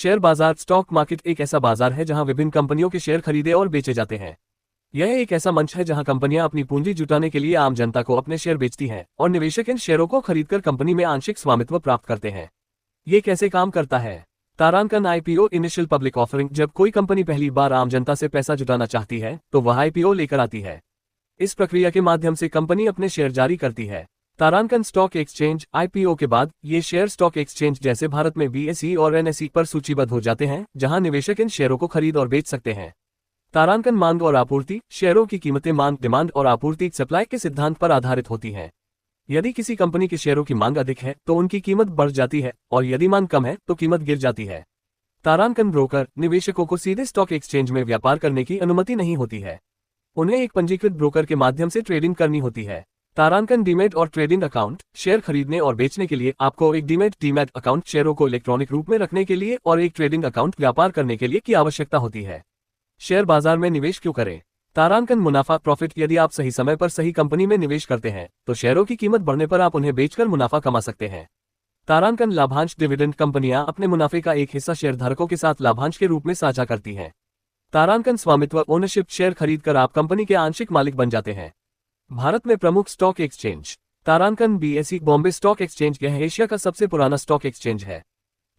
Share बाजार stock market एक ऐसा बाजार है जहां विभिन्न कंपनियों के शेयर खरीदे और बेचे जाते हैं। यह एक ऐसा मंच है जहां कंपनियां अपनी पूंजी जुटाने के लिए आम जनता को अपने शेयर बेचती हैं और निवेशक इन शेयरों को खरीदकर कंपनी में आंशिक स्वामित्व प्राप्त करते हैं। ये कैसे काम करता है? तारांकन आईपीओ इनिशियल पब्लिक ऑफरिंग। जब कोई कंपनी पहली बार आम जनता से पैसा जुटाना चाहती है तो वह आईपीओ लेकर आती है। इस प्रक्रिया के माध्यम से कंपनी अपने शेयर जारी करती है। तारांकन स्टॉक एक्सचेंज आईपीओ के बाद ये शेयर स्टॉक एक्सचेंज जैसे भारत में बीएसई और एनएसई पर सूचीबद्ध हो जाते हैं, जहां निवेशक इन शेयरों को खरीद और बेच सकते हैं। तारांकन मांग और आपूर्ति। शेयरों की कीमतें मांग डिमांड और आपूर्ति सप्लाई के सिद्धांत पर आधारित होती हैं। यदि किसी कंपनी के शेयरों की मांग अधिक है तो उनकी कीमत बढ़ जाती है और यदि मांग कम है तो कीमत गिर जाती है। तारांकन ब्रोकर। निवेशकों को सीधे स्टॉक एक्सचेंज में व्यापार करने की अनुमति नहीं होती है। उन्हें एक पंजीकृत ब्रोकर के माध्यम से ट्रेडिंग करनी होती है। तारांकन डीमैट और ट्रेडिंग अकाउंट। शेयर खरीदने और बेचने के लिए आपको एक डीमैट अकाउंट शेयरों को इलेक्ट्रॉनिक रूप में रखने के लिए और एक ट्रेडिंग अकाउंट व्यापार करने के लिए की आवश्यकता होती है। शेयर बाजार में निवेश क्यों करें? तारांकन मुनाफा प्रॉफिट। यदि आप सही समय पर सही कंपनी में निवेश करते हैं तो शेयरों की कीमत बढ़ने पर आप उन्हें बेचकर मुनाफा कमा सकते हैं। तारांकन लाभांश डिविडेंड। कंपनियां अपने मुनाफे का एक हिस्सा शेयरधारकों के साथ लाभांश के रूप में साझा करती हैं। तारांकन स्वामित्व ओनरशिप। शेयर खरीदकर आप कंपनी के आंशिक मालिक बन जाते हैं। भारत में प्रमुख स्टॉक एक्सचेंज। तारांकन बीएसई बॉम्बे स्टॉक एक्सचेंज। यह एशिया का सबसे पुराना स्टॉक एक्सचेंज है।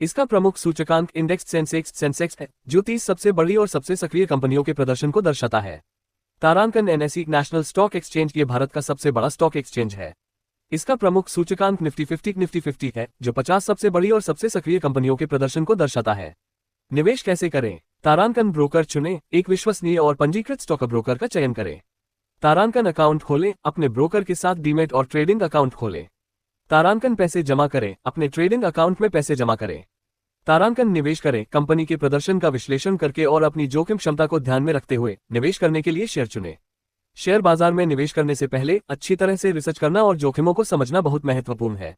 इसका प्रमुख सूचकांक इंडेक्स सेंसेक्स है, जो 30 सबसे बड़ी और सबसे सक्रिय कंपनियों के प्रदर्शन को दर्शाता है। तारांकन एनएसई नेशनल स्टॉक एक्सचेंज ये भारत का सबसे बड़ा स्टॉक एक्सचेंज है। इसका प्रमुख सूचकांक निफ्टी 50 है, जो 50 सबसे बड़ी और सबसे सक्रिय कंपनियों के प्रदर्शन को दर्शाता है। निवेश कैसे करें? तारांकन ब्रोकर चुनें। एक विश्वसनीय और पंजीकृत स्टॉक ब्रोकर का चयन करें। तारांकन अकाउंट खोलें। अपने ब्रोकर के साथ डीमैट और ट्रेडिंग अकाउंट खोलें। तारांकन पैसे जमा करें। अपने ट्रेडिंग अकाउंट में पैसे जमा करें। तारांकन निवेश करें। कंपनी के प्रदर्शन का विश्लेषण करके और अपनी जोखिम क्षमता को ध्यान में रखते हुए निवेश करने के लिए शेयर चुनें। शेयर बाजार में निवेश करने से पहले अच्छी तरह से रिसर्च करना और जोखिमों को समझना बहुत महत्वपूर्ण है।